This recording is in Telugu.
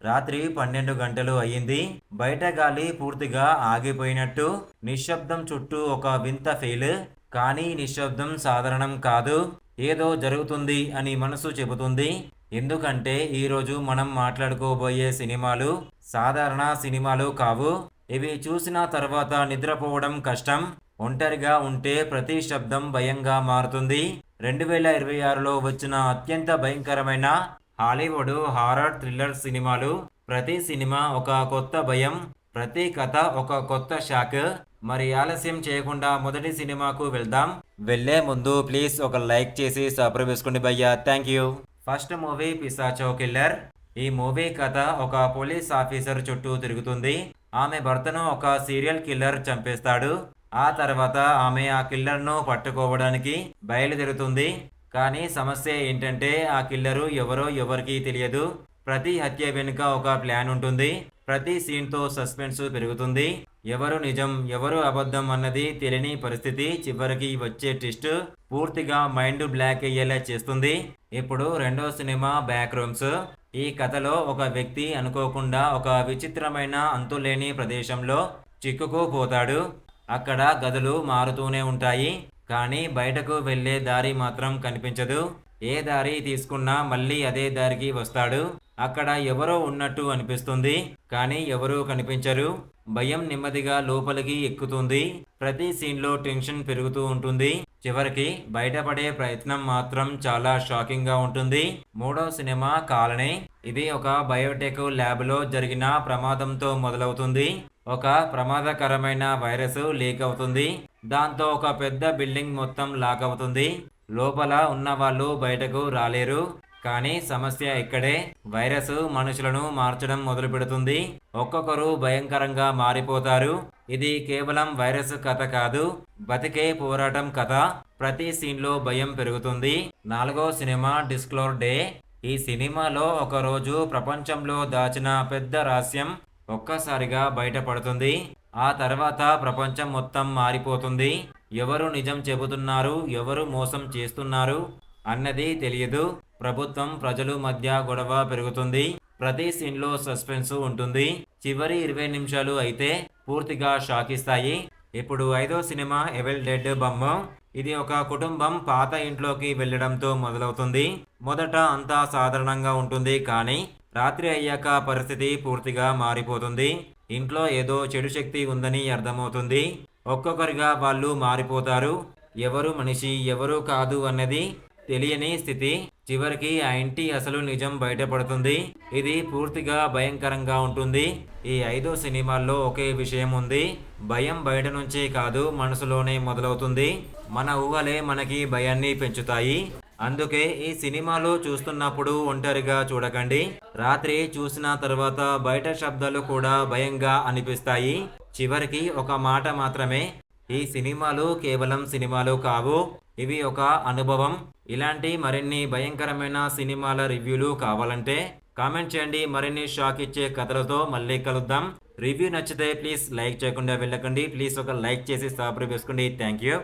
రాత్రి 12 గంటలు అయ్యింది. బయట గాలి పూర్తిగా ఆగిపోయినట్టు, నిశ్శబ్దం చుట్టూ ఒక వింత ఫీల్. కానీ నిశ్శబ్దం సాధారణం కాదు. ఏదో జరుగుతుంది అని మనసు చెబుతుంది. ఎందుకంటే ఈరోజు మనం మాట్లాడుకోబోయే సినిమాలు సాధారణ సినిమాలు కావు. ఇవి చూసిన తర్వాత నిద్రపోవడం కష్టం. ఒంటరిగా ఉంటే ప్రతి శబ్దం భయంగా మారుతుంది. 2026లో వచ్చిన అత్యంత భయంకరమైన హాలీవుడ్ హారర్ థ్రిల్లర్ సినిమాలు. ప్రతి సినిమా ఒక కొత్త భయం, ప్రతి కథ ఒక కొత్త షాక్. మరి ఆలస్యం చేయకుండా మొదటి సినిమాకు వెళ్దాం. వెళ్లే ముందు ప్లీజ్ ఒక లైక్ చేసి సబ్స్క్రైబ్ చేసుకోండి భయ్యా, thank you. First movie పిశాచో killer. ఈ మూవీ కథ ఒక పోలీస్ ఆఫీసర్ చుట్టూ తిరుగుతుంది. ఆమె భర్తను ఒక సీరియల్ కిల్లర్ చంపేస్తాడు. ఆ తర్వాత ఆమె ఆ కిల్లర్ను పట్టుకోవడానికి బయలుదేరుతుంది. కానీ సమస్య ఏంటంటే ఆ కిల్లరు ఎవరో ఎవరికీ తెలియదు. ప్రతి హత్య వెనుక ఒక ప్లాన్ ఉంటుంది. ప్రతి సీన్తో సస్పెన్స్ పెరుగుతుంది. ఎవరు నిజం ఎవరు అబద్ధం అన్నది తెలియని పరిస్థితి. చివరికి వచ్చే ట్విస్ట్ పూర్తిగా మైండ్ బ్లాక్ అయ్యేలా చేస్తుంది. ఇప్పుడు రెండో సినిమా బ్యాక్ రూమ్స్. ఈ కథలో ఒక వ్యక్తి అనుకోకుండా ఒక విచిత్రమైన అంతులేని ప్రదేశంలో చిక్కుకుపోతాడు. అక్కడ గదులు మారుతూనే ఉంటాయి, కానీ బయటకు వెళ్ళే దారి మాత్రం కనిపించదు. ఏ దారి తీసుకున్నా మళ్ళీ అదే దారికి వస్తాడు. అక్కడ ఎవరో ఉన్నట్టు అనిపిస్తుంది, కానీ ఎవరూ కనిపించరు. భయం నెమ్మదిగా లోపలికి ఎక్కుతుంది. ప్రతి సీన్లో టెన్షన్ పెరుగుతూ ఉంటుంది. చివరికి బయటపడే ప్రయత్నం మాత్రం చాలా షాకింగ్ గా ఉంటుంది. మూడో సినిమా కాలనీ. ఇది ఒక బయోటెక్ ల్యాబ్లో జరిగిన ప్రమాదంతో మొదలవుతుంది. ఒక ప్రమాదకరమైన వైరస్ లీక్ అవుతుంది. దాంతో ఒక పెద్ద బిల్డింగ్ మొత్తం లాక్ అవుతుంది. లోపల ఉన్న వాళ్ళు బయటకు రాలేరు. కానీ సమస్య ఇక్కడే. వైరస్ మనుషులను మార్చడం మొదలు పెడుతుంది. ఒక్కొక్కరు భయంకరంగా మారిపోతారు. ఇది కేవలం వైరస్ కథ కాదు, బతికే పోరాటం కథ. ప్రతి సీన్లో భయం పెరుగుతుంది. నాలుగో సినిమా డిస్క్లోర్ డే. ఈ సినిమాలో ఒకరోజు ప్రపంచంలో దాచిన పెద్ద రహస్యం ఒక్కసారిగా బయటపడుతుంది. ఆ తర్వాత ప్రపంచం మొత్తం మారిపోతుంది. ఎవరు నిజం చెబుతున్నారు, ఎవరు మోసం చేస్తున్నారు అన్నది తెలియదు. ప్రభుత్వం ప్రజలు మధ్య గొడవ పెరుగుతుంది. ప్రతి సీన్లో సస్పెన్స్ ఉంటుంది. చివరి 20 నిమిషాలు అయితే పూర్తిగా షాక్ ఇస్తాయి. ఇప్పుడు ఐదో సినిమా ఎవెల్ డెడ్ బొమ్మ. ఇది ఒక కుటుంబం పాత ఇంట్లోకి వెళ్ళడంతో మొదలవుతుంది. మొదట అంతా సాధారణంగా ఉంటుంది, కానీ రాత్రి అయ్యాక పరిస్థితి పూర్తిగా మారిపోతుంది. ఇంట్లో ఏదో చెడు శక్తి ఉందని అర్థమవుతుంది. ఒక్కొక్కరిగా వాళ్ళు మారిపోతారు. ఎవరు మనిషి ఎవరు కాదు అన్నది తెలియని స్థితి. చివరికి ఆ ఇంటి అసలు నిజం బయటపడుతుంది. ఇది పూర్తిగా భయంకరంగా ఉంటుంది. ఈ 5 సినిమాల్లో ఒకే విషయం ఉంది. భయం బయట నుంచే కాదు, మనసులోనే మొదలవుతుంది. మన ఊహలే మనకి భయాన్ని పెంచుతాయి. అందుకే ఈ సినిమాలు చూస్తున్నప్పుడు ఒంటరిగా చూడకండి. రాత్రి చూసిన తర్వాత బయట శబ్దాలు కూడా భయంగా అనిపిస్తాయి. చివరికి ఒక మాట మాత్రమే, ఈ సినిమాలు కేవలం సినిమాలు కావు, ఇవి ఒక అనుభవం. ఇలాంటి మరిన్ని భయంకరమైన సినిమాల రివ్యూలు కావాలంటే కామెంట్ చేయండి. మరిన్ని షాక్ ఇచ్చే కథలతో మళ్ళీ కలుద్దాం. రివ్యూ నచ్చితే ప్లీజ్ లైక్ చేయకుండా వెళ్ళకండి. ప్లీజ్ ఒక లైక్ చేసి సబ్స్క్రైబ్ చేసుకోండి. Thank you.